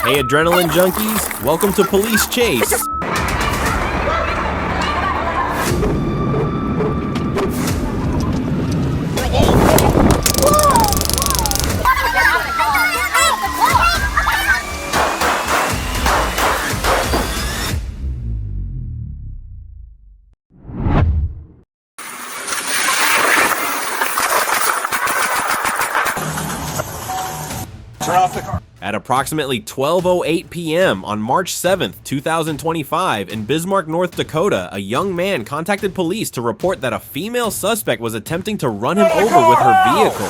Hey adrenaline junkies, welcome to Police Chase. At approximately 12:08 p.m. on March 7th, 2025, in Bismarck, North Dakota, a young man contacted police to report that a female suspect was attempting to run him over with her vehicle.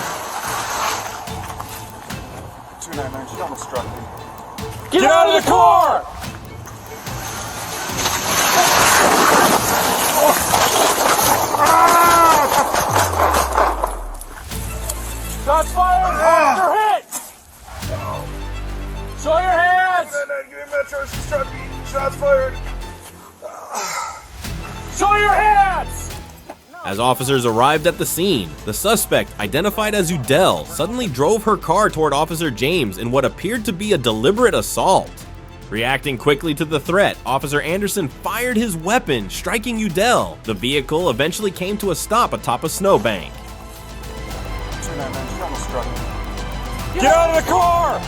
299, she almost struck me. Get out of the car! Shots fired! Officer hit! Show your hands! 299, give me Metro, she struck me. Shots fired. Show your hands! As officers arrived at the scene, the suspect, identified as Udell, suddenly drove her car toward Officer James in what appeared to be a deliberate assault. Reacting quickly to the threat, Officer Anderson fired his weapon, striking Udell. The vehicle eventually came to a stop atop a snowbank. 299, she almost struck me. Get out of the car!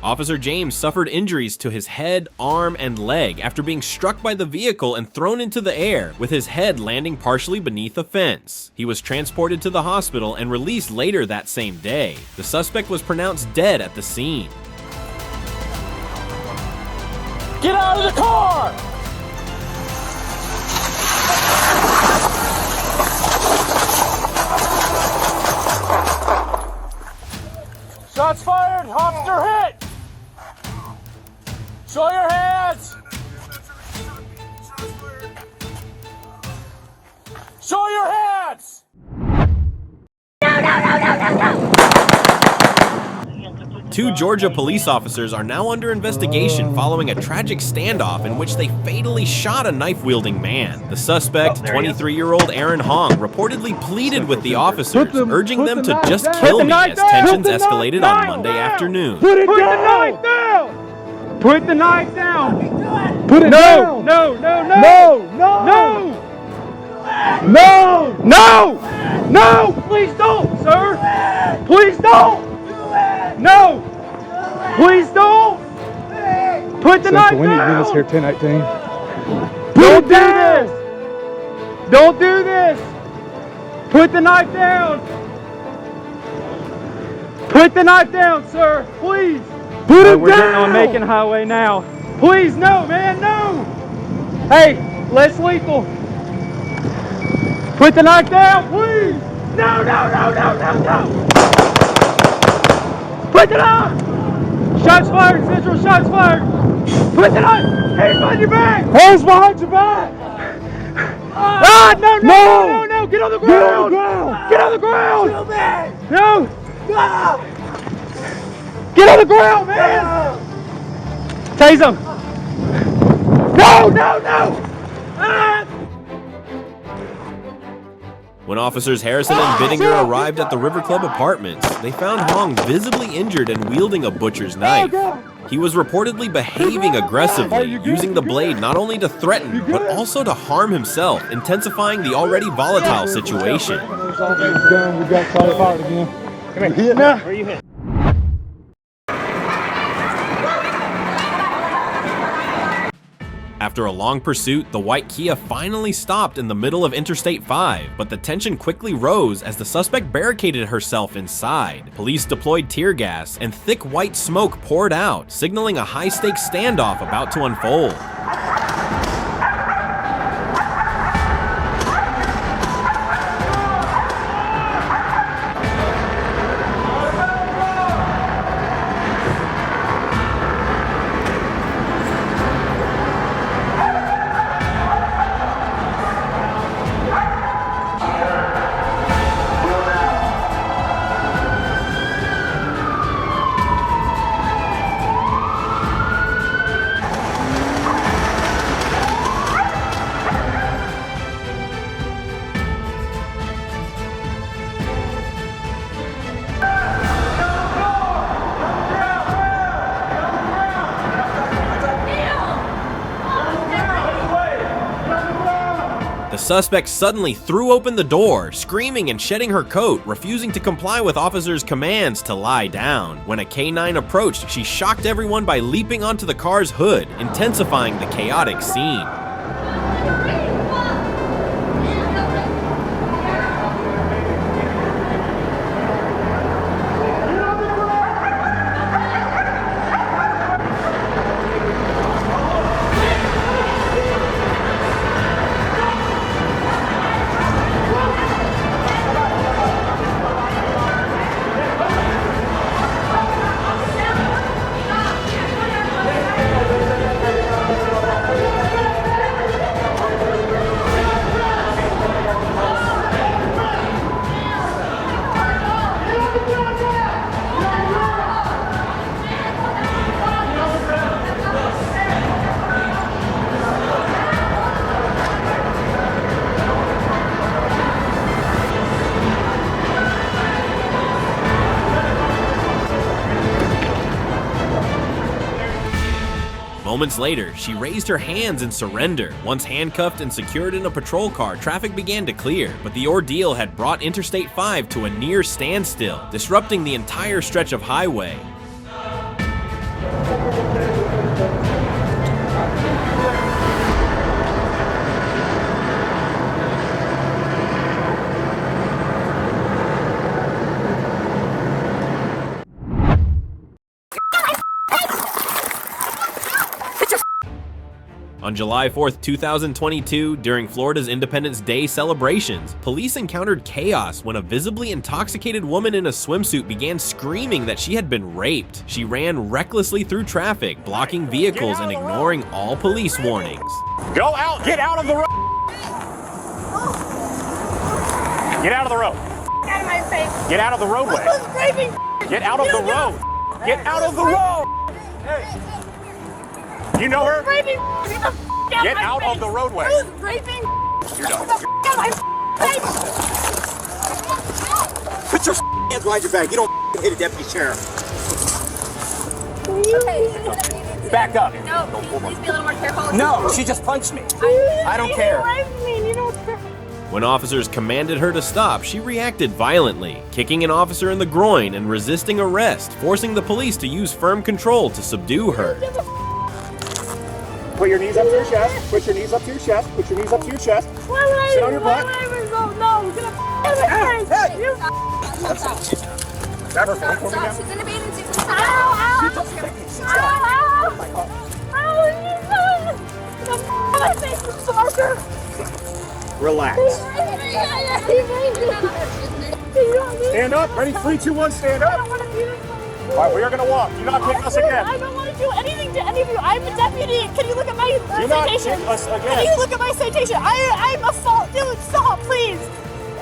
Officer James suffered injuries to his head, arm, and leg after being struck by the vehicle and thrown into the air, with his head landing partially beneath a fence. He was transported to the hospital and released later that same day. The suspect was pronounced dead at the scene. Get out of the car! Shots fired! Officer hit! Show your hands! Show your hands! Two Georgia police officers are now under investigation following a tragic standoff in which they fatally shot a knife-wielding man. The suspect, 23-year-old Aaron Hong, reportedly pleaded with the officers, urging them to just kill me as tensions escalated on Monday afternoon. Put the knife down! Put the knife down! Put it down! No! No! No! No! No! No! No! No! Please don't, sir! Please don't! No! Please don't! Put the knife down! We need units here 1018. Don't do this! Don't do this! Put the knife down! Put the knife down, sir! Please! Put it down! We're getting on Macon Highway now. Please, no, man, no! Hey, less lethal. Put the knife down, please! No, no, no, no, no, no! Put the knife! Shots fired, Central, shots fired! Put the knife! Hands behind your back! Hands behind your back! Ah, no, no, no, no, no! Get on the ground! Get on the ground! No! No! Get on the ground, man! Tase him! No, no, no! Ah! When officers Harrison and Bittinger arrived at the River Club apartments, they found Hong visibly injured and wielding a butcher's knife. He was reportedly behaving aggressively, using the blade not only to threaten, but also to harm himself, intensifying the already volatile situation. We got caught fired again. Come here. Where are you hit? After a long pursuit, the white Kia finally stopped in the middle of Interstate 5, but the tension quickly rose as the suspect barricaded herself inside. Police deployed tear gas, and thick white smoke poured out, signaling a high-stakes standoff about to unfold. suspect suddenly threw open the door, screaming and shedding her coat, refusing to comply with officers' commands to lie down. When a K9 approached, she shocked everyone by leaping onto the car's hood, intensifying the chaotic scene. Moments later, she raised her hands in surrender. Once handcuffed and secured in a patrol car, traffic began to clear, but the ordeal had brought Interstate 5 to a near standstill, disrupting the entire stretch of highway. On July 4th, 2022, during Florida's Independence Day celebrations, police encountered chaos when a visibly intoxicated woman in a swimsuit began screaming that she had been raped. She ran recklessly through traffic, blocking vehicles and ignoring all police warnings. Go out! Get out of the road! Get out of the road! Out of my face! Get out of the roadway! Who's raping? Get out of the road! Get out of the road! You know her? Raping! Get out of the roadway! Who's raping? You're done. Get out of my face! Put your hands behind your back. You don't hit a deputy sheriff. Back up. No, please be a little more careful. No, she just punched me. I don't care. You don't care. When officers commanded her to stop, she reacted violently, kicking an officer in the groin and resisting arrest, forcing the police to use firm control to subdue her. Put your knees up to your chest. Put your knees up to your chest. Put your knees up to your chest. Sit on your butt. No, get Grab her phone for me Stop. again. She's in a bathing suit. Ow, ow. My face is darker. Relax. Stand up. Ready? 3, 2, 1. Stand I up. don't want to do this. All right, we are going to walk. Do not kick us again. I don't want to do anything to any of you. I'm a deputy. Can you look at my Do not citation? kick us Can again. you look at my citation? I'm assault. Dude, stop, please.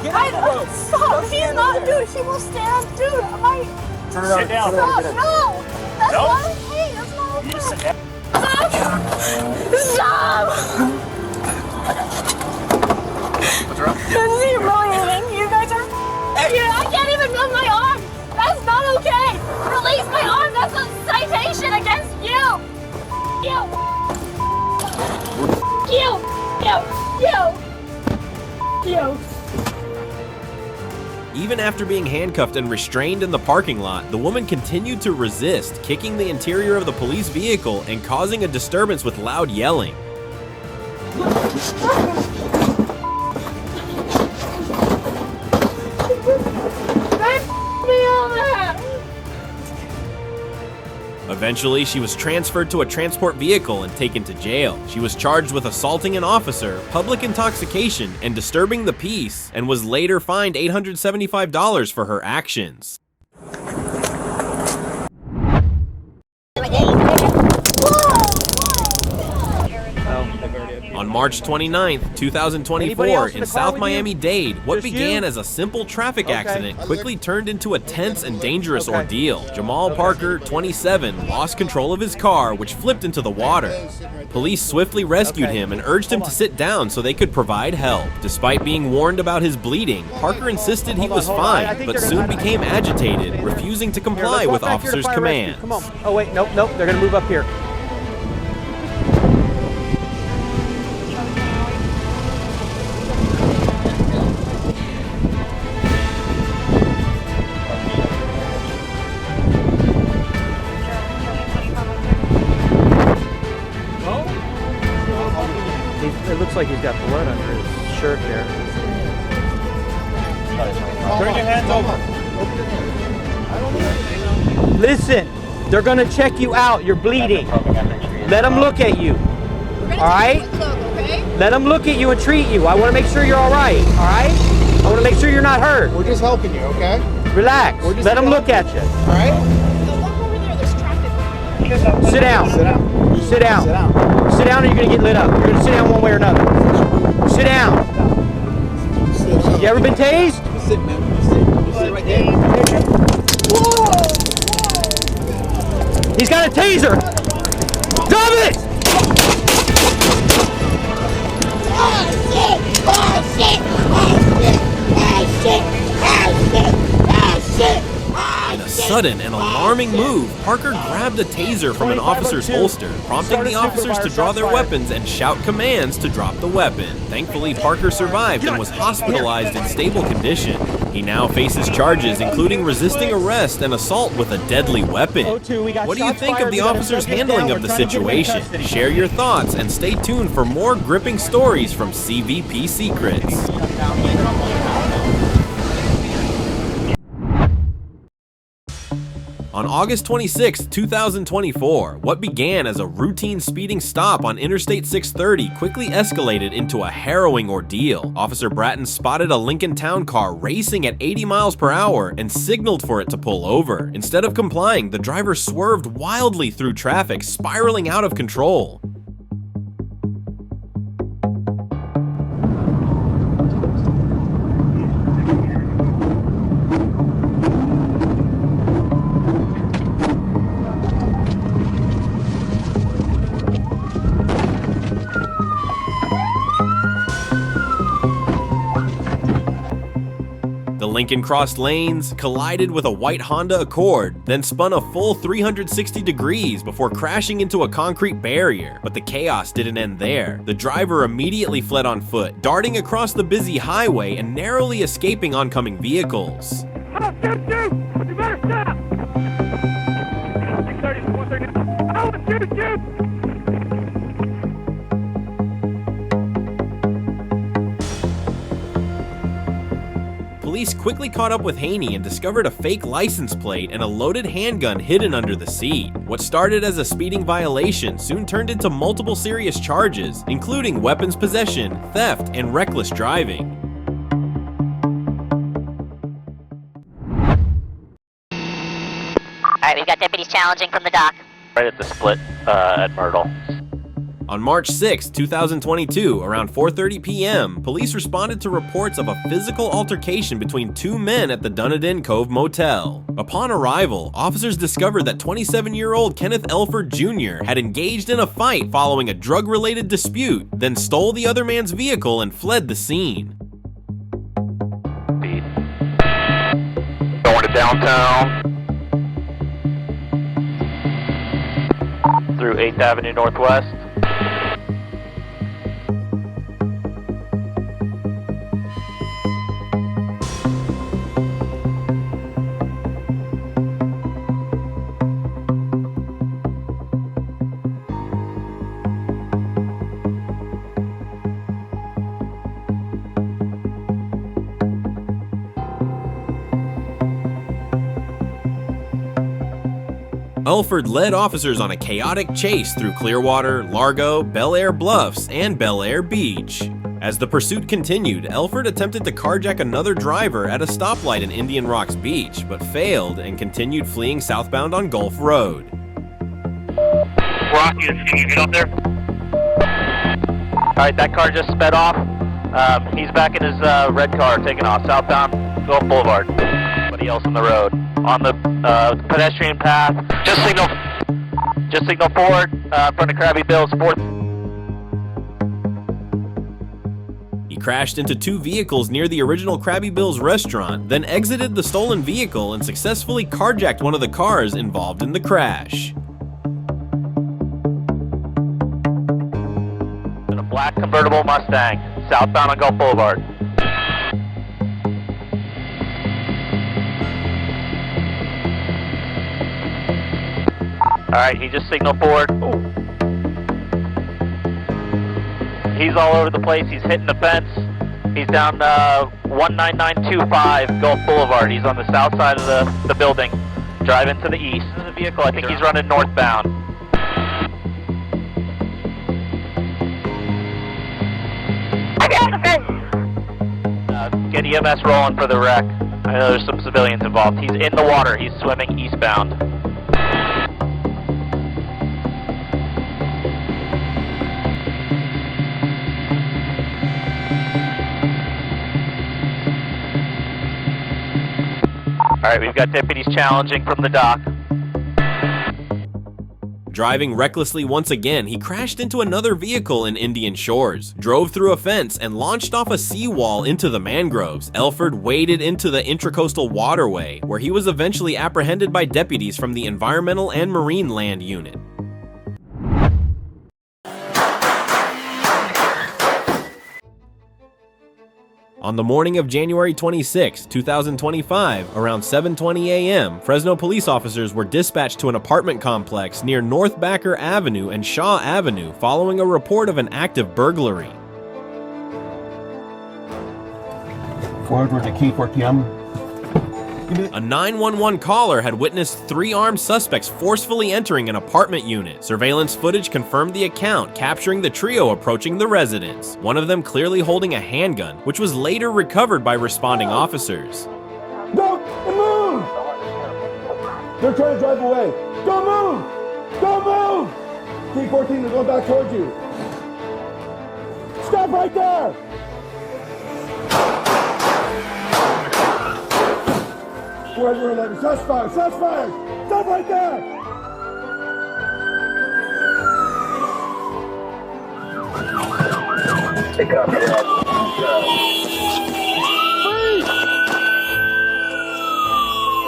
Get out of the road. Stop. She's not, dude. She will stand. Dude, my. Turn around. Sit down. Stop. No. That's No. not okay. That's not You okay. just sit down. Stop. What's wrong? This is humiliating. You guys are. I can't even move my arm. That's not okay. Release my arm. That's a citation against you. You. Even after being handcuffed and restrained in the parking lot, the woman continued to resist, kicking the interior of the police vehicle and causing a disturbance with loud yelling. Eventually, she was transferred to a transport vehicle and taken to jail. She was charged with assaulting an officer, public intoxication, and disturbing the peace, and was later fined $875 for her actions. On March 29th, 2024, in South Miami-Dade, what began as a simple traffic accident quickly turned into a tense and dangerous ordeal. Jamal Parker, 27, lost control of his car, which flipped into the water. Police swiftly rescued him and urged him to sit down so they could provide help. Despite being warned about his bleeding, Parker insisted he was fine, but soon became agitated, refusing to comply with officers' commands. Come on. Oh, wait. Nope. They're going to move up here. It looks like he's got blood under his shirt there. Turn your hands over. Listen, they're gonna check you out. You're bleeding. Let them look at you. All right? Let them look at you and treat you. I want to make sure you're all right. All right? I want to make sure you're not hurt. We're just helping you, okay? Relax. Let them look at you. All right? Sit down. Sit down. Sit down. Sit down. Sit down, or you're gonna get lit up. You're gonna sit down one way or another. Sit down. You ever been tased? Sit, man. Sit right there. He's got a taser. Drop it! In a sudden and alarming move, Parker grabbed a taser from an officer's holster, prompting the officers to draw their weapons and shout commands to drop the weapon. Thankfully, Parker survived and was hospitalized in stable condition. He now faces charges including resisting arrest and assault with a deadly weapon. What do you think of the officers' handling of the situation? Share your thoughts and stay tuned for more gripping stories from CVP Secrets. On August 26, 2024, what began as a routine speeding stop on Interstate 630 quickly escalated into a harrowing ordeal. Officer Bratton spotted a Lincoln Town car racing at 80 miles per hour and signaled for it to pull over. Instead of complying, the driver swerved wildly through traffic, spiraling out of control. Lincoln crossed lanes, collided with a white Honda Accord, then spun a full 360 degrees before crashing into a concrete barrier. But the chaos didn't end there. The driver immediately fled on foot, darting across the busy highway and narrowly escaping oncoming vehicles. I'll shoot you! You better stop! 630 to 139. I will shoot you! Police quickly caught up with Haney and discovered a fake license plate and a loaded handgun hidden under the seat. What started as a speeding violation soon turned into multiple serious charges, including weapons possession, theft, and reckless driving. Alright, we've got deputies challenging from the dock. Right at the split at Myrtle. On March 6, 2022, around 4:30 p.m., police responded to reports of a physical altercation between two men at the Dunedin Cove Motel. Upon arrival, officers discovered that 27-year-old Kenneth Elford Jr. had engaged in a fight following a drug-related dispute, then stole the other man's vehicle and fled the scene. Going to downtown. Through 8th Avenue Northwest. Elford led officers on a chaotic chase through Clearwater, Largo, Bel Air Bluffs, and Bel Air Beach. As the pursuit continued, Elford attempted to carjack another driver at a stoplight in Indian Rocks Beach, but failed and continued fleeing southbound on Gulf Road. Rocky, can you get up there? Alright, that car just sped off. He's back in his red car, taking off southbound Gulf Boulevard. Anybody else on the road? On the pedestrian path. Just signal forward, in front of Krabby Bill's 4th. He crashed into two vehicles near the original Krabby Bill's restaurant, then exited the stolen vehicle and successfully carjacked one of the cars involved in the crash. In a black convertible Mustang, southbound on Gulf Boulevard. Alright, he just signaled forward. He's all over the place. He's hitting the fence. He's down 19925 Gulf Boulevard. He's on the south side of the building, driving to the east. The vehicle, I think he's running northbound. Get EMS rolling for the wreck. I know there's some civilians involved. He's in the water. He's swimming eastbound. Alright, we've got deputies challenging from the dock. Driving recklessly once again, he crashed into another vehicle in Indian Shores, drove through a fence, and launched off a seawall into the mangroves. Elford waded into the Intracoastal Waterway, where he was eventually apprehended by deputies from the Environmental and Marine Land Unit. On the morning of January 26, 2025, around 7:20 a.m., Fresno police officers were dispatched to an apartment complex near North Backer Avenue and Shaw Avenue following a report of an active burglary. Forward to COPCAM. A 911 caller had witnessed 3 armed suspects forcefully entering an apartment unit. Surveillance footage confirmed the account, capturing the trio approaching the residence, one of them clearly holding a handgun, which was later recovered by responding officers. Don't move! They're trying to drive away. Don't move! Don't move! T-14 is going back towards you. Stop right there! Shots fired! Shots fired! Stop right there! Pick up. Freeze!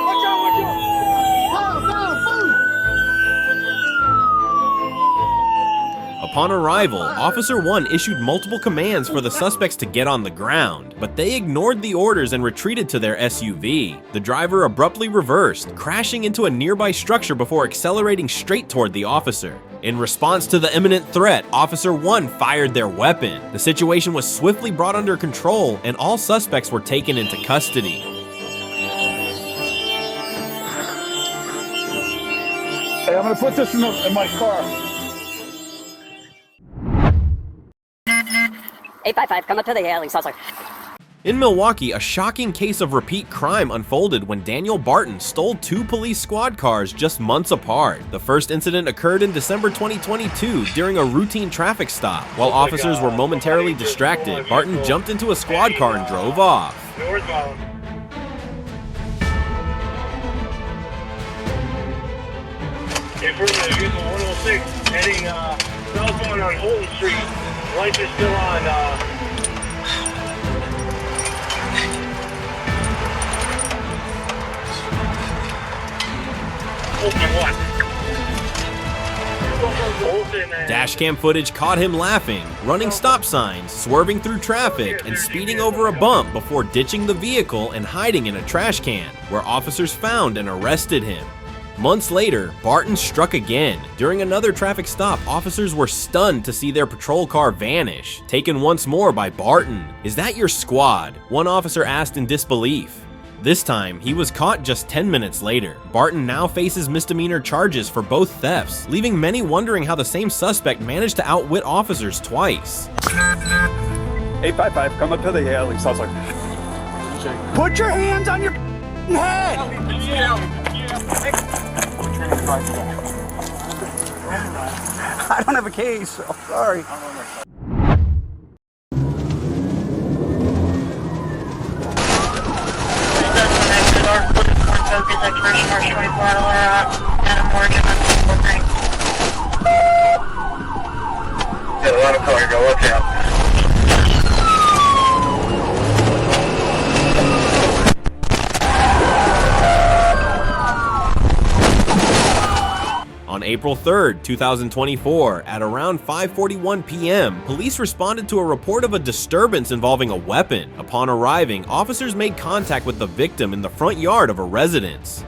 Watch out! Watch out! Foul! Foul! Upon arrival, Officer 1 issued multiple commands for the suspects to get on the ground, but they ignored the orders and retreated to their SUV. The driver abruptly reversed, crashing into a nearby structure before accelerating straight toward the officer. In response to the imminent threat, Officer 1 fired their weapon. The situation was swiftly brought under control, and all suspects were taken into custody. Hey, I'm gonna put this in my car. 855, come up to the alley, Salsa. In Milwaukee, a shocking case of repeat crime unfolded when Daniel Barton stole 2 police squad cars just months apart. The first incident occurred in December 2022 during a routine traffic stop. While officers were momentarily distracted, Barton jumped into a squad car and drove off. Northbound. In front of the vehicle 106, heading southbound on Holton Street. Lights are still on. Dashcam footage caught him laughing, running stop signs, swerving through traffic, and speeding over a bump before ditching the vehicle and hiding in a trash can, where officers found and arrested him. Months later, Barton struck again. During another traffic stop, officers were stunned to see their patrol car vanish, taken once more by Barton. "Is that your squad?" one officer asked in disbelief. This time, he was caught just 10 minutes later. Barton now faces misdemeanor charges for both thefts, leaving many wondering how the same suspect managed to outwit officers twice. 855, come up to the alley. Salsa. Put your hands on your head! I don't have a case, so sorry. Got a lot of color, go watch out. On April 3rd, 2024, at around 5:41 p.m., police responded to a report of a disturbance involving a weapon. Upon arriving, officers made contact with the victim in the front yard of a residence.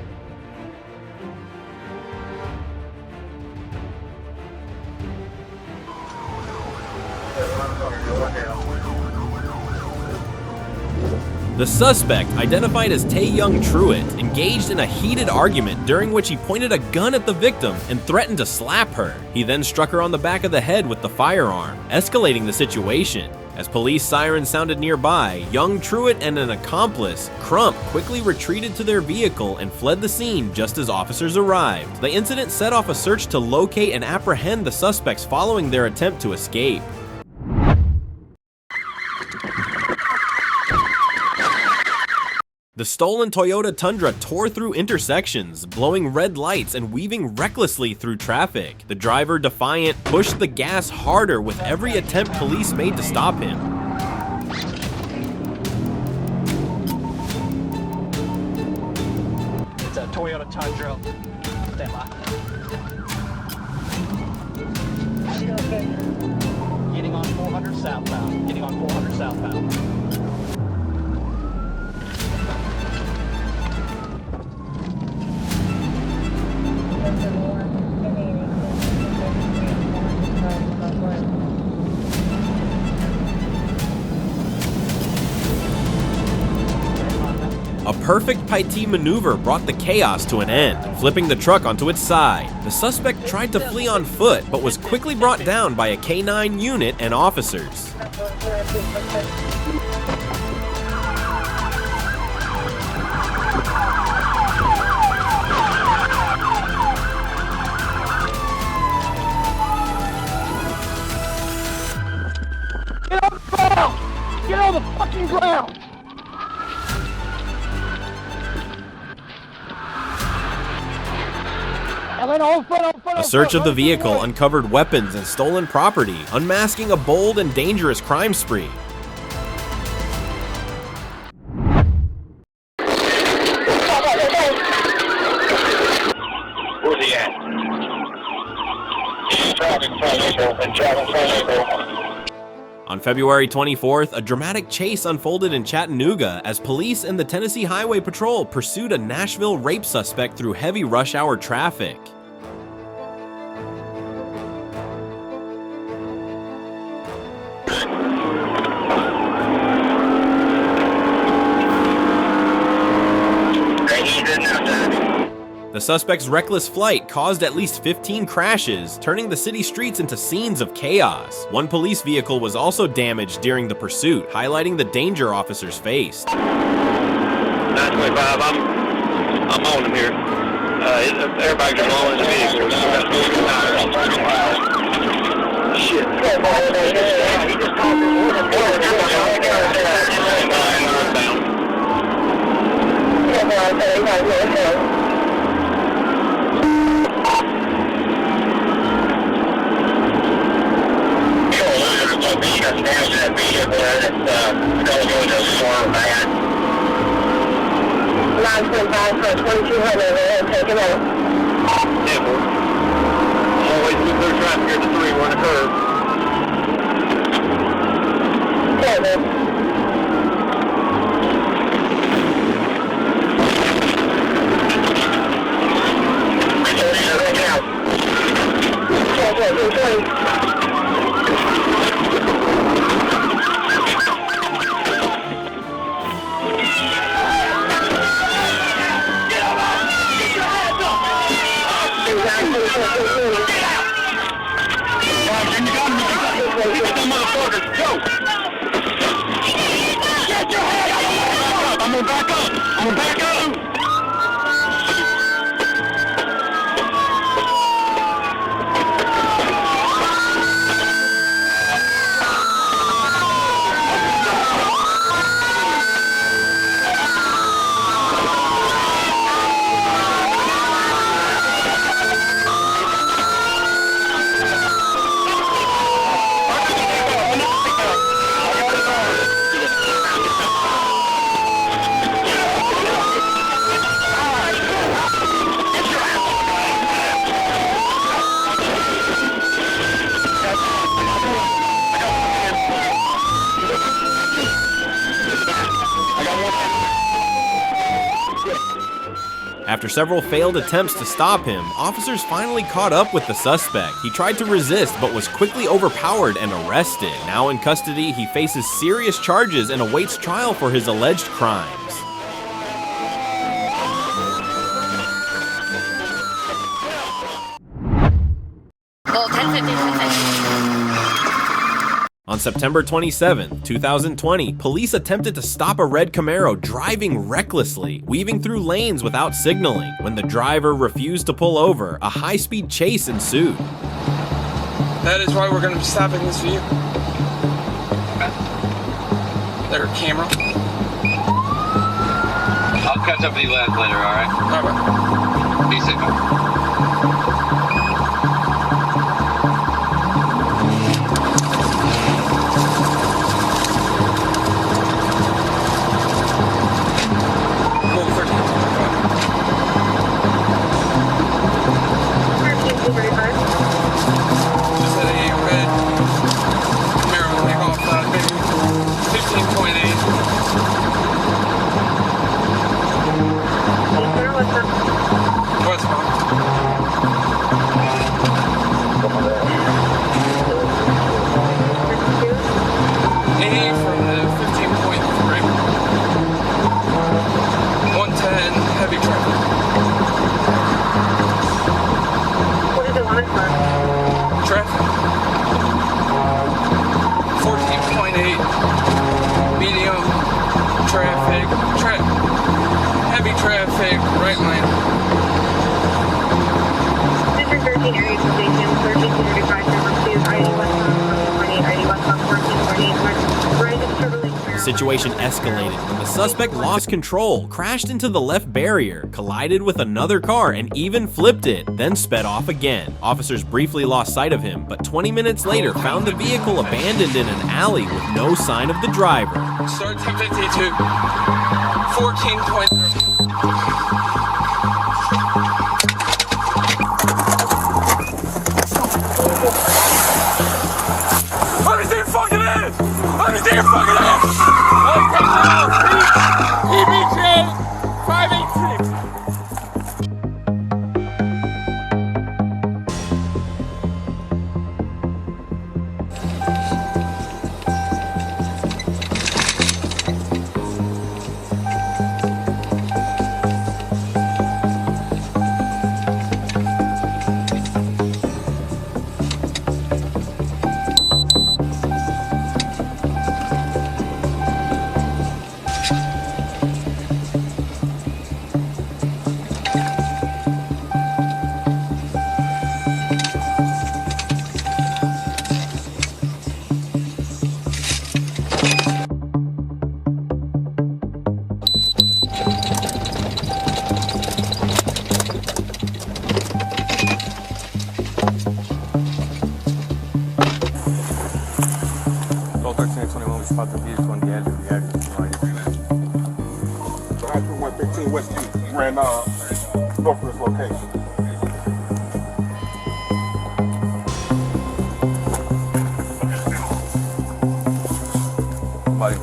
The suspect, identified as Tae-Young Truitt, engaged in a heated argument during which he pointed a gun at the victim and threatened to slap her. He then struck her on the back of the head with the firearm, escalating the situation. As police sirens sounded nearby, young Truitt and an accomplice, Crump, quickly retreated to their vehicle and fled the scene just as officers arrived. The incident set off a search to locate and apprehend the suspects following their attempt to escape. The stolen Toyota Tundra tore through intersections, blowing red lights and weaving recklessly through traffic. The driver, defiant, pushed the gas harder with every attempt police made to stop him. It's a Toyota Tundra. Stand by. Getting on 400 southbound. Getting on 400 southbound. A perfect Paiti maneuver brought the chaos to an end, flipping the truck onto its side. The suspect tried to flee on foot, but was quickly brought down by a K-9 unit and officers. Get on the ground! Get on the fucking ground! A search of the vehicle uncovered weapons and stolen property, unmasking a bold and dangerous crime spree. Where's he at? He's driving On February 24th, a dramatic chase unfolded in Chattanooga as police and the Tennessee Highway Patrol pursued a Nashville rape suspect through heavy rush hour traffic. The suspect's reckless flight caused at least 15 crashes, turning the city streets into scenes of chaos. One police vehicle was also damaged during the pursuit, highlighting the danger officers faced. 925, I'm on him here. Everybody just all in the vehicle. Shit. He just called that vehicle that's going to go to a storm van. 925 for 2200, and take him out. Yeah, boy. Always move through traffic here at the 3, we're on the curve. Yeah, man. Right now. I'm gonna back up. I'm gonna back up. After several failed attempts to stop him, officers finally caught up with the suspect. He tried to resist but was quickly overpowered and arrested. Now in custody, he faces serious charges and awaits trial for his alleged crimes. On September 27, 2020, police attempted to stop a red Camaro driving recklessly, weaving through lanes without signaling. When the driver refused to pull over, a high-speed chase ensued. That is why we're going to be stopping this vehicle. Their camera. I'll catch up with you lads later, alright? Alright. Be safe, man. The situation escalated when the suspect lost control, crashed into the left barrier, collided with another car, and even flipped it, then sped off again. Officers briefly lost sight of him, but 20 minutes later found the vehicle abandoned in an alley with no sign of the driver. Start 252, 14.3. Ran northwest location. Somebody in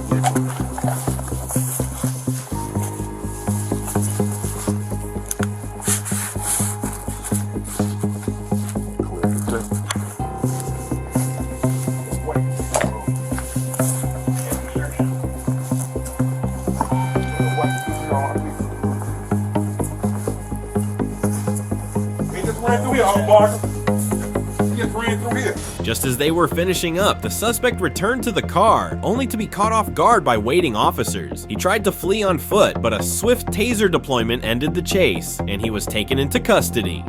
the vehicle. Just as they were finishing up, the suspect returned to the car, only to be caught off guard by waiting officers. He tried to flee on foot, but a swift taser deployment ended the chase, and he was taken into custody.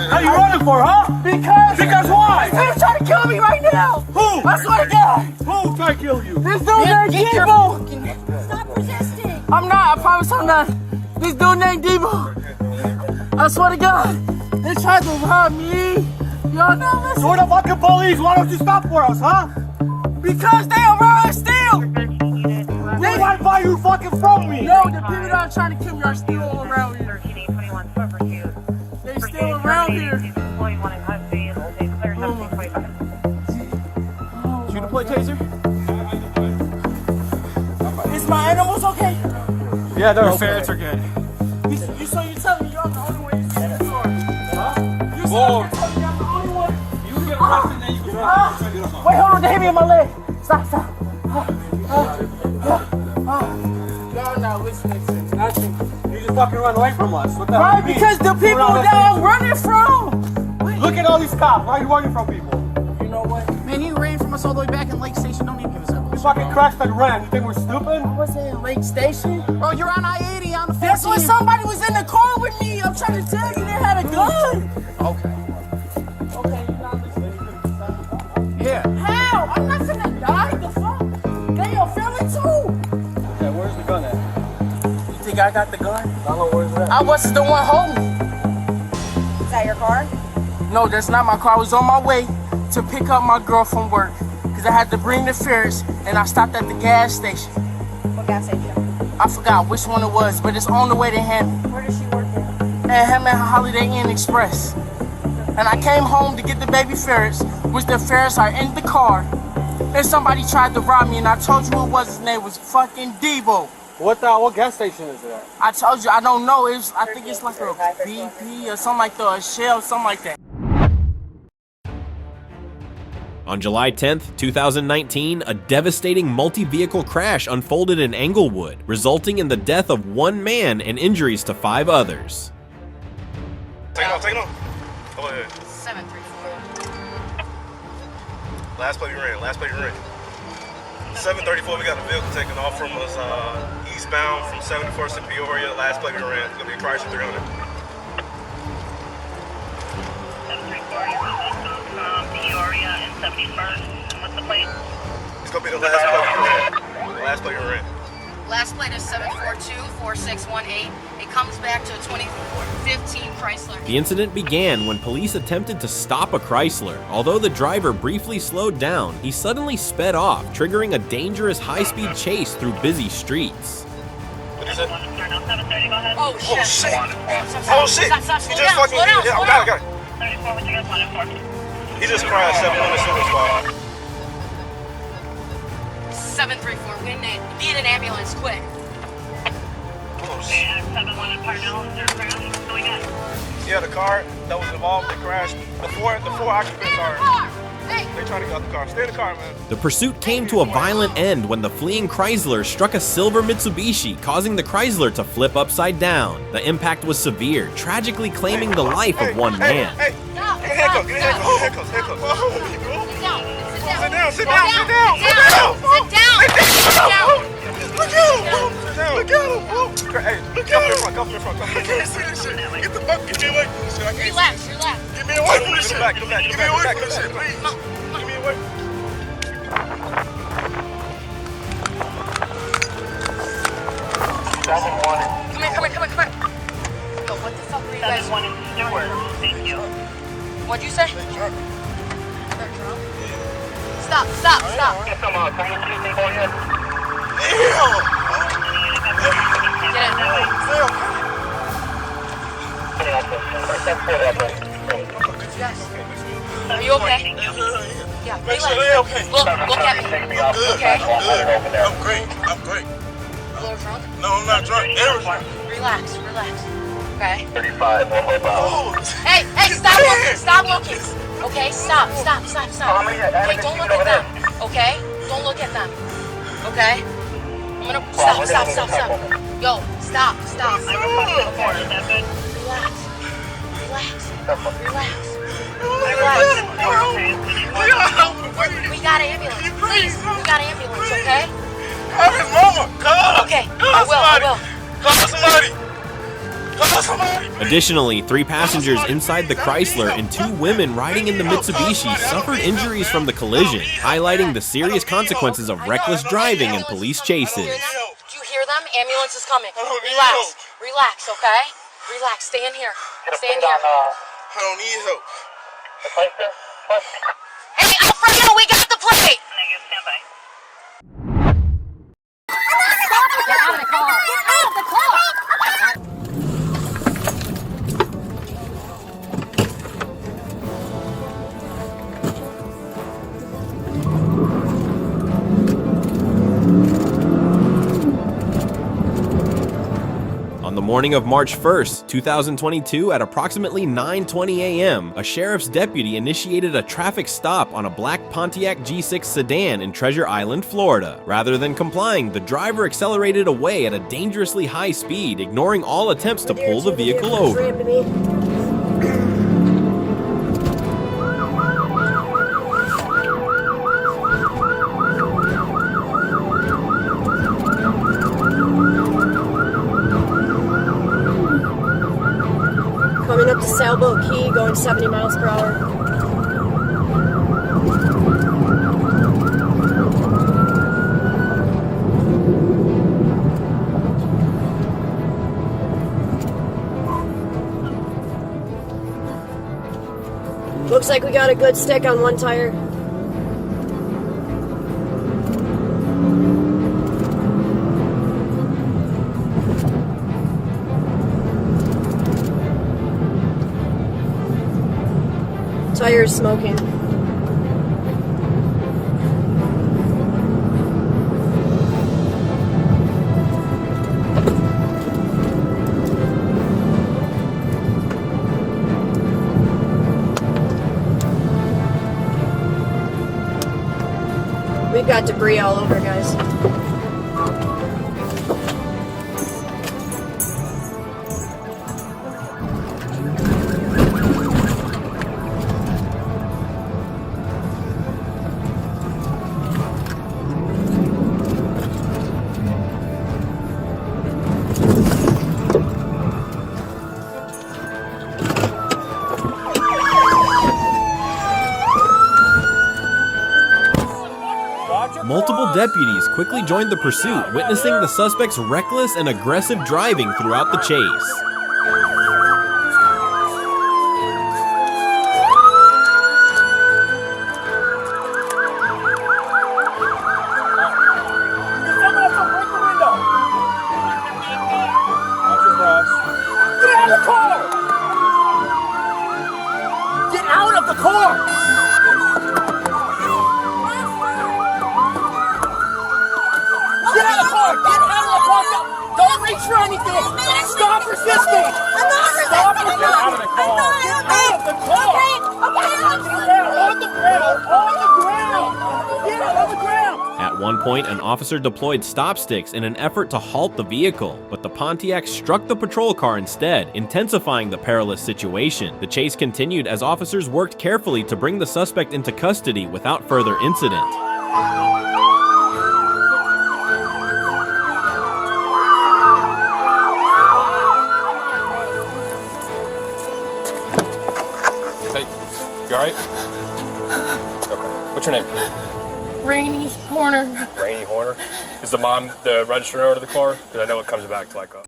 How you running for, huh? Because why? He's trying to kill me right now! Who? I swear to God! Who tried to kill you? This dude named Debo! Stop resisting! I'm not, I promise I'm not. This dude named Debo! I swear to God! They tried to rob me! Y'all know this? You're the fucking police! Why don't you stop for us, huh? Because they are robbing still! Why you fucking from me? No, the people that are trying to kill me are still around here. They're still around here. You deploy taser? Is my animals okay? Yeah, they're Your okay. ferrets are good. You so you telling me you're the only one who's in the store? You Whoa. telling me I'm the only one? You get arrested and then you can run. Wait, hold on, they hit me in my leg. Stop. Y'all not listening to nothing. You just fucking run away from us. What the hell? Right, because the people that I'm running from. Look at all these cops. Why are you running from people? You know what? Man, he ran from us all the way back in Lake Station. Don't even give us that. You fucking crashed and ran. You think we're stupid? I was in Lake Station. Bro, you're on I-80 on the 15. That's when somebody was in the car with me. I'm trying to tell you, they had a gun. Okay. Okay, you're not listening. Yeah. How? I'm not gonna die. The fuck? They are feeling too. Okay, where's the gun at? You think I got the gun? I don't know where's that. I wasn't the one holding. Is that your car? No, that's not my car. I was on my way to pick up my girl from work. Because I had to bring the ferrets, and I stopped at the gas station. What gas station? I forgot which one it was, but it's on the way to Hammond. Where does she work at? At Hammond Holiday Inn Express. And I came home to get the baby ferrets, which the ferrets are in the car. And somebody tried to rob me, and I told you who it was. His name was fucking Debo. What gas station is it at? I told you, I don't know. I think it's like a BP or something like that, or a Shell, something like that. On July 10th, 2019, a devastating multi-vehicle crash unfolded in Englewood, resulting in the death of one man and injuries to 5 others. Take it off. Go ahead. 734. Last play we ran. 734, we got a vehicle taken off from us eastbound from 74th to Peoria. Last play we ran. It's going to be a Chrysler 300. Peoria and 71st. And what's the plate? It's going to be the last play we ran. Last play we ran. Last plate is 742-4618. It comes back to a 2015 Chrysler. The incident began when police attempted to stop a Chrysler. Although the driver briefly slowed down, he suddenly sped off, triggering a dangerous high-speed chase through busy streets. What is it? Oh shit. Oh shit! Stop, He slow just down, fucking. slow down, Yeah, slow I got down. it. He just crashed 700 Silver Squad. 734. We need an ambulance, quick. Oh shit. Yeah, the car that was involved in the crash. The four occupants are. They're trying to get out the car. Stay in the car, man. The pursuit came to a violent end when the fleeing Chrysler struck a silver Mitsubishi, causing the Chrysler to flip upside down. The impact was severe, tragically claiming the life of one man. Hey, handcuffs. Sit down. Hey, come in front. I can't see this shit. Get the fuck, get me away from this shit. I can't Relax. Get me away from this shit. Get me away from this shit, please. Get me away. Come here. Yo, what the fuck were you guys? Thank you. What'd you say? They're drunk? Stop. Get some community people here. Are you okay? Yeah, Make sure they're okay. Look at me. Okay? I'm great. A little drunk? No, I'm not drunk. Relax. Okay? 35, one more mile. Hey, stop looking. Okay, stop. Okay, don't look at them. Okay? Don't look at them. Okay? I'm gonna stop. Yo, stop. Okay. Relax. We got an ambulance. Please, we got an ambulance, okay? I'm his mama. Come. Okay, I will. Call somebody. Additionally, 3 passengers inside the Chrysler and 2 women riding in the Mitsubishi suffered injuries from the collision, highlighting the serious consequences of reckless driving and police chases. Do you hear them? Ambulance is coming. Relax, okay? Relax, stay in here. I don't need help. Hey, Alfredo, we got the plate! Get out of the car! Get out of the car! morning of March 1st, 2022 at approximately 9:20 a.m., a sheriff's deputy initiated a traffic stop on a black Pontiac G6 sedan in Treasure Island, Florida. Rather than complying, the driver accelerated away at a dangerously high speed, ignoring all attempts to pull the vehicle over. Coming up to Sailboat Key, going 70 miles per hour. Looks like we got a good stick on one tire. Tire's smoking. We've got debris all over, guys. Multiple deputies quickly joined the pursuit, witnessing the suspect's reckless and aggressive driving throughout the chase. At one point, an officer deployed stop sticks in an effort to halt the vehicle, but the Pontiac struck the patrol car instead, intensifying the perilous situation. The chase continued as officers worked carefully to bring the suspect into custody without further incident. Hey, you alright? Okay. What's your name? Rainy Horner. Rainy Horner. Is the mom the registered owner of the car? Because I know it comes back to like a...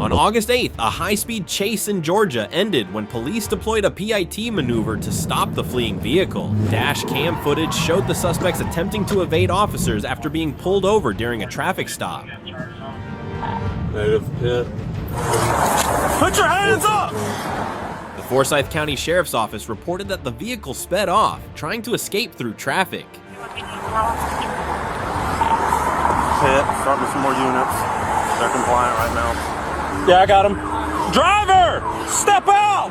On August 8th, a high-speed chase in Georgia ended when police deployed a PIT maneuver to stop the fleeing vehicle. Dash cam footage showed the suspects attempting to evade officers after being pulled over during a traffic stop. Native pit. Put your hands up! The Forsyth County Sheriff's Office reported that the vehicle sped off, trying to escape through traffic. Pit, start with some more units. They're compliant right now. Yeah, I got him. Driver! Step out!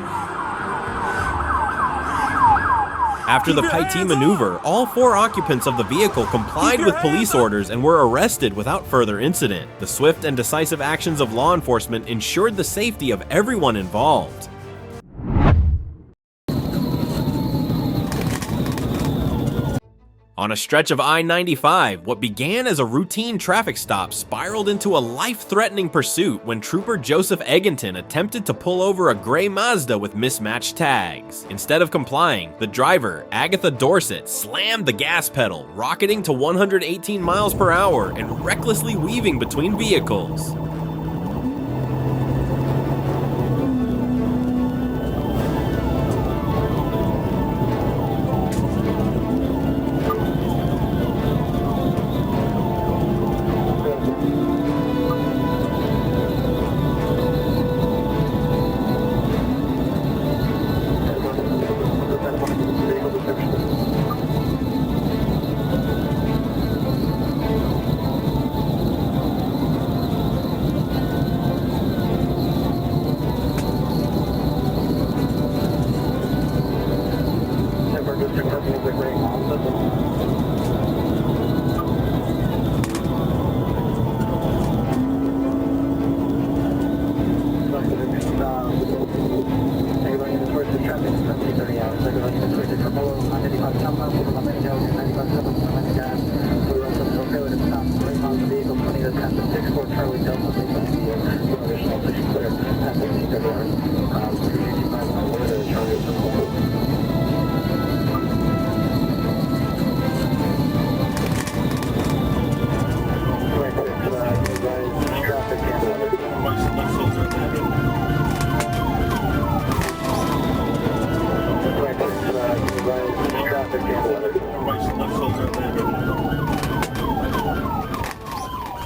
After the PIT maneuver, all 4 occupants of the vehicle complied with police orders and were arrested without further incident. The swift and decisive actions of law enforcement ensured the safety of everyone involved. On a stretch of I-95, what began as a routine traffic stop spiraled into a life-threatening pursuit when Trooper Joseph Egginton attempted to pull over a gray Mazda with mismatched tags. Instead of complying, the driver, Agatha Dorset, slammed the gas pedal, rocketing to 118 miles per hour and recklessly weaving between vehicles.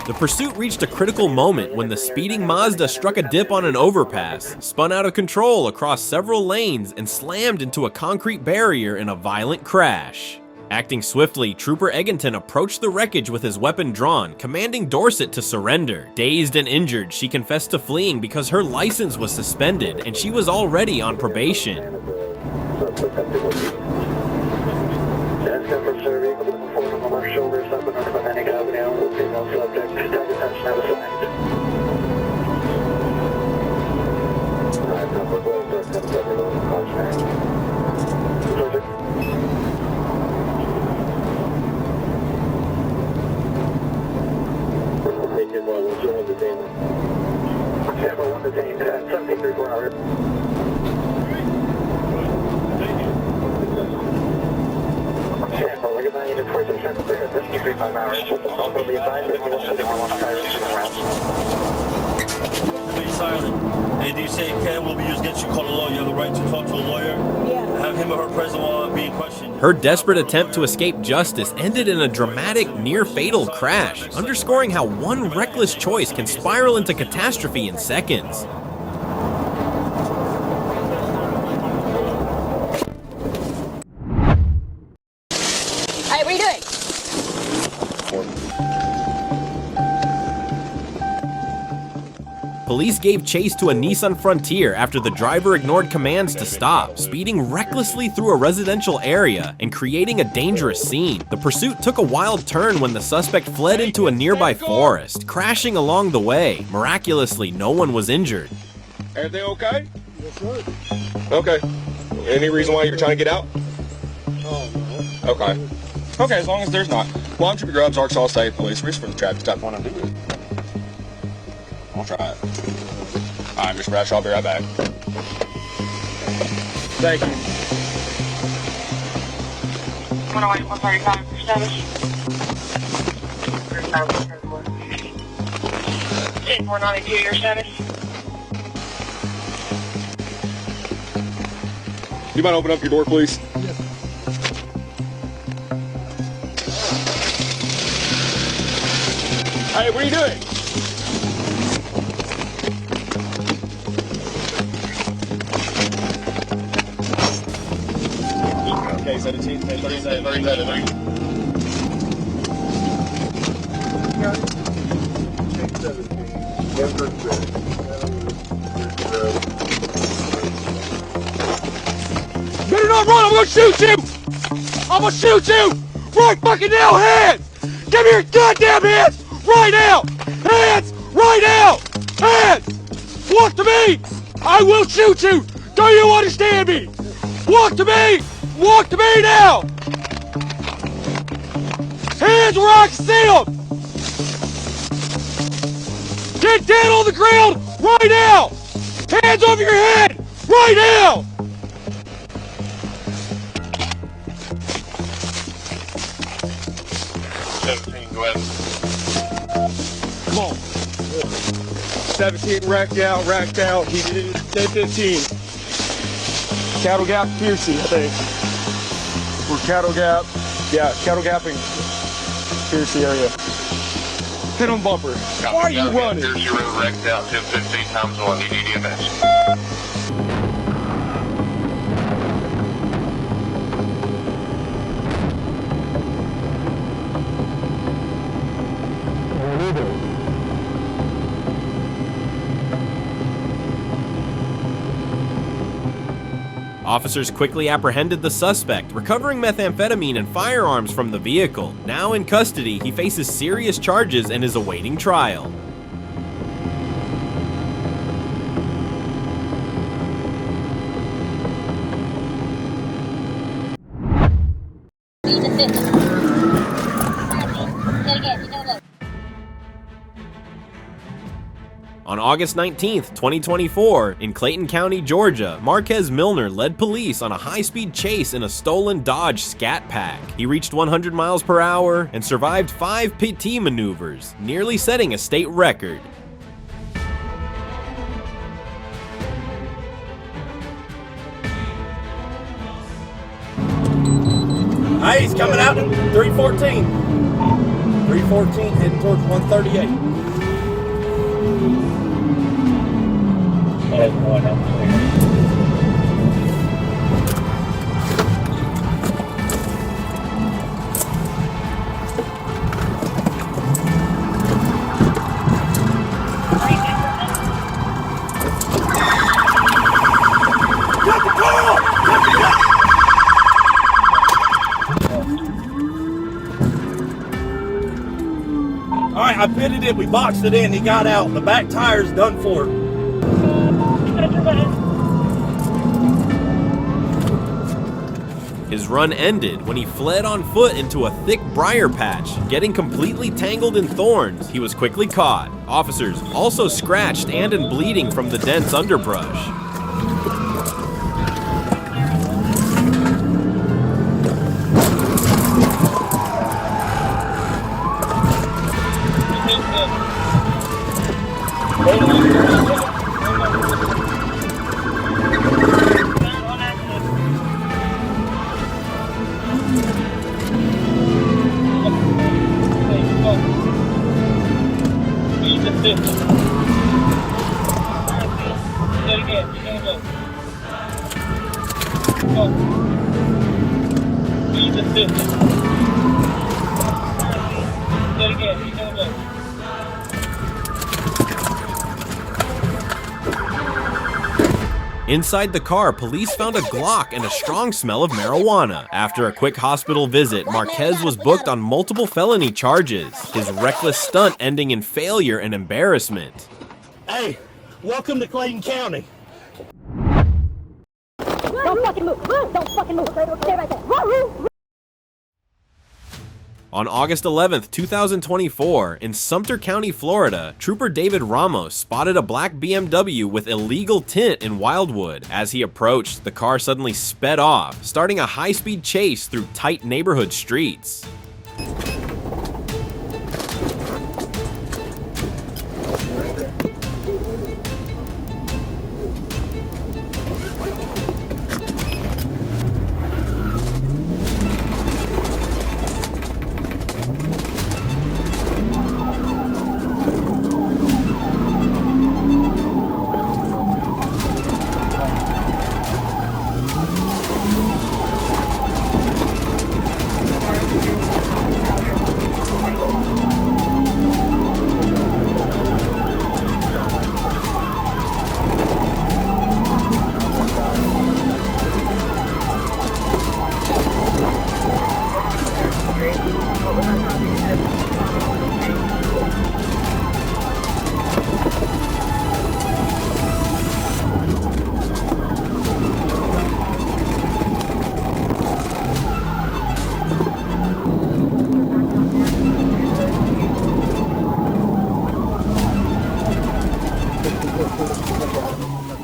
The pursuit reached a critical moment when the speeding Mazda struck a dip on an overpass, spun out of control across several lanes, and slammed into a concrete barrier in a violent crash. Acting swiftly, Trooper Egginton approached the wreckage with his weapon drawn, commanding Dorset to surrender. Dazed and injured, she confessed to fleeing because her license was suspended and she was already on probation. Anything you say can will be used against you. Call a lawyer. You have the right to talk to a lawyer. Yeah. Have him or her present while being questioned. Her desperate attempt to escape justice ended in a dramatic, near-fatal crash, underscoring how one reckless choice can spiral into catastrophe in seconds. Hey, what are you doing? Police gave chase to a Nissan Frontier after the driver ignored commands to stop, speeding recklessly through a residential area and creating a dangerous scene. The pursuit took a wild turn when the suspect fled into a nearby forest, crashing along the way. Miraculously, no one was injured. Everything okay? Yes, sir. Okay. Any reason why you're trying to get out? Oh, no. Okay. Okay, as long as there's not. Well, I'm Trooper Grubbs, Arkansas State Police. Reach for the traffic stop. Want to do it? I'll try it. All right, Mr. Bradshaw, I'll be right back. Thank you. 108, 135 for status. 10492, your status. You mind open up your door, please? Yes. Hey, what are you doing? Okay, 17, 37, 37. Better not run, I'm gonna shoot you! I'm gonna shoot you! Right fucking now, hands! Give me your goddamn hands! Right now! Hands! Right now! Hands! Walk to me! I will shoot you! Do you understand me? Walk to me! Walk to me now! Hands where I can see them! Get down on the ground right now! Hands over your head right now! Go ahead. Come on. 17 racked out. He did 10-15. Cattle Gap, Piercy, I think. We're Cattle Gap. Yeah, Cattle Gapping, Piercy area. Hit on bumper. Why are you running? Piercy Road wrecked out, 10-15 times 1. You need EMS. Officers quickly apprehended the suspect, recovering methamphetamine and firearms from the vehicle. Now in custody, he faces serious charges and is awaiting trial. On August 19th, 2024, in Clayton County, Georgia, Marquez Milner led police on a high-speed chase in a stolen Dodge Scat Pack. He reached 100 miles per hour and survived 5 PT maneuvers, nearly setting a state record. Hey, he's coming out to 314. 314 heading towards 138. Alright, I pitted it, we boxed it in, he got out. The back tire's done for. His run ended when he fled on foot into a thick briar patch, getting completely tangled in thorns. He was quickly caught. Officers also scratched and bleeding from the dense underbrush. Inside the car, police found a Glock and a strong smell of marijuana. After a quick hospital visit, Marquez was booked on multiple felony charges, his reckless stunt ending in failure and embarrassment. Hey, welcome to Clayton County. Don't fucking move. Don't fucking move. Stay right there. On August 11th, 2024, in Sumter County, Florida, Trooper David Ramos spotted a black BMW with illegal tint in Wildwood. As he approached, the car suddenly sped off, starting a high-speed chase through tight neighborhood streets.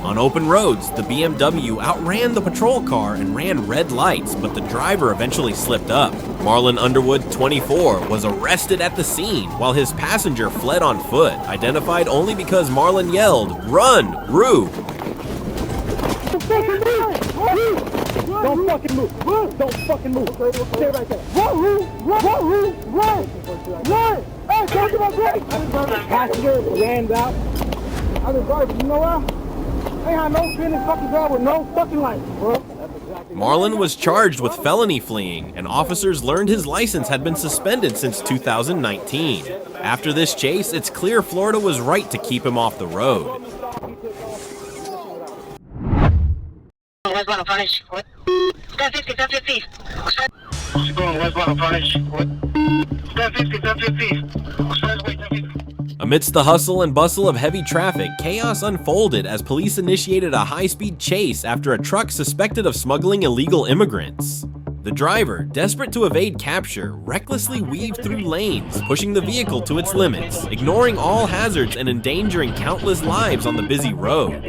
On open roads, the BMW outran the patrol car and ran red lights, but the driver eventually slipped up. Marlon Underwood, 24, was arrested at the scene, while his passenger fled on foot, identified only because Marlon yelled, "Run, Roo!" Don't fucking move. Don't fucking move. Stay right there. Run, Roo! Run, Roo! Run! Run! Hey, come to my brake! Passenger ran out. I was driving, you know what? I ain't had no business fucking drive with no fucking license, bro. Marlon was charged with felony fleeing, and officers learned his license had been suspended since 2019. After this chase, it's clear Florida was right to keep him off the road. Westbound furnish. What? 1050, 1050. What's going westbound furnish? What? 1050, 1050. Expressway 1050. Amidst the hustle and bustle of heavy traffic, chaos unfolded as police initiated a high-speed chase after a truck suspected of smuggling illegal immigrants. The driver, desperate to evade capture, recklessly weaved through lanes, pushing the vehicle to its limits, ignoring all hazards and endangering countless lives on the busy road.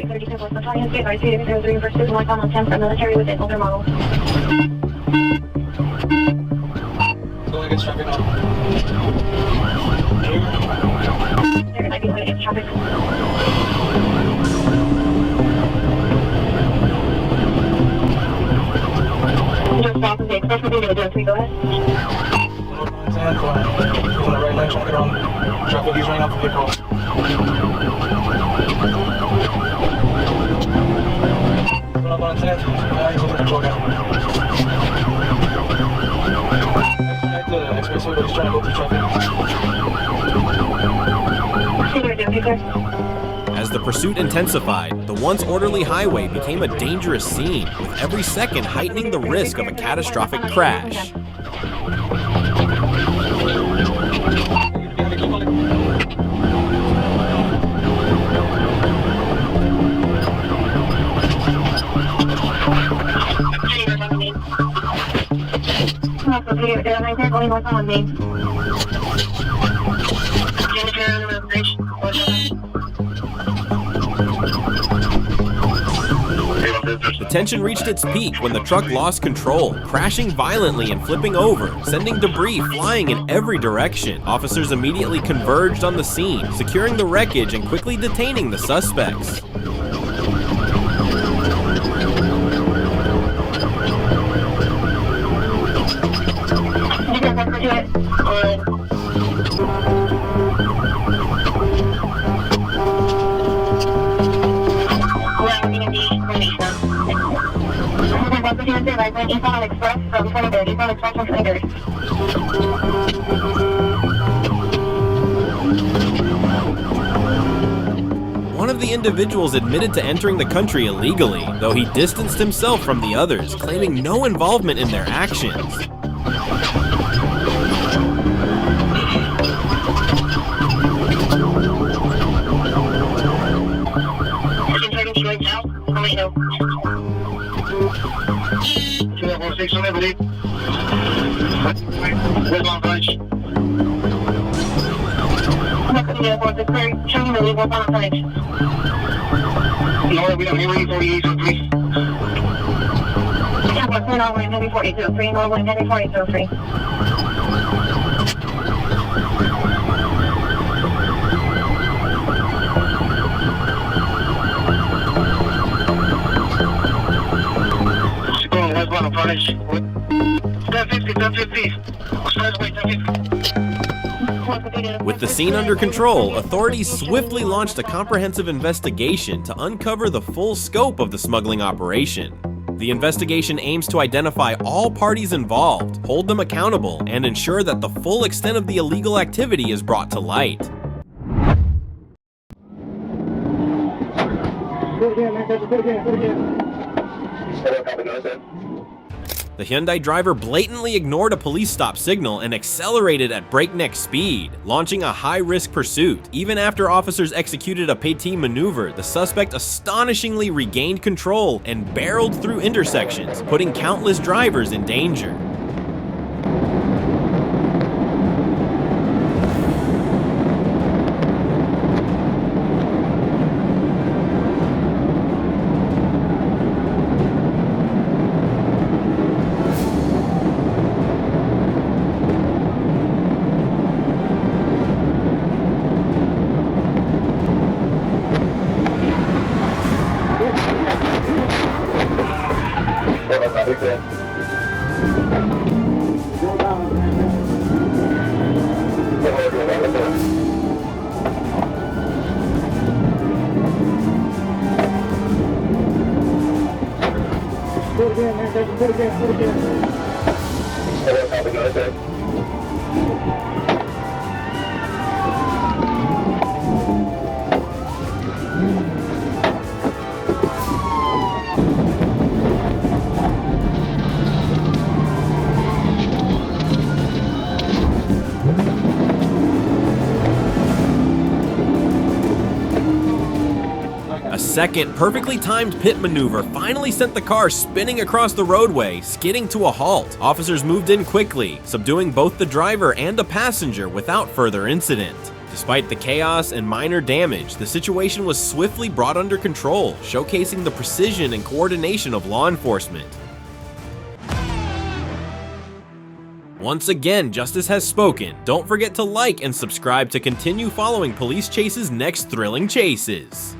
Just stop and take special video, go ahead. On the right lane, trying to get on. Drop these right off the vehicle. Going up on 10th. You can control down. Expressway, but he's trying to go through traffic. As the pursuit intensified, the once orderly highway became a dangerous scene, with every second heightening the risk of a catastrophic crash. The tension reached its peak when the truck lost control, crashing violently and flipping over, sending debris flying in every direction. Officers immediately converged on the scene, securing the wreckage and quickly detaining the suspects. One of the individuals admitted to entering the country illegally, though he distanced himself from the others, claiming no involvement in their actions. With the scene under control, authorities swiftly launched a comprehensive investigation to uncover the full scope of the smuggling operation. The investigation aims to identify all parties involved, hold them accountable, and ensure that the full extent of the illegal activity is brought to light. The Hyundai driver blatantly ignored a police stop signal and accelerated at breakneck speed, launching a high-risk pursuit. Even after officers executed a petit maneuver, the suspect astonishingly regained control and barreled through intersections, putting countless drivers in danger. A A second perfectly timed pit maneuver finally sent the car spinning across the roadway, skidding to a halt. Officers moved in quickly, subduing both the driver and a passenger without further incident. Despite the chaos and minor damage, the situation was swiftly brought under control, showcasing the precision and coordination of law enforcement. Once again, justice has spoken. Don't forget to like and subscribe to continue following Police Chase's next thrilling chases.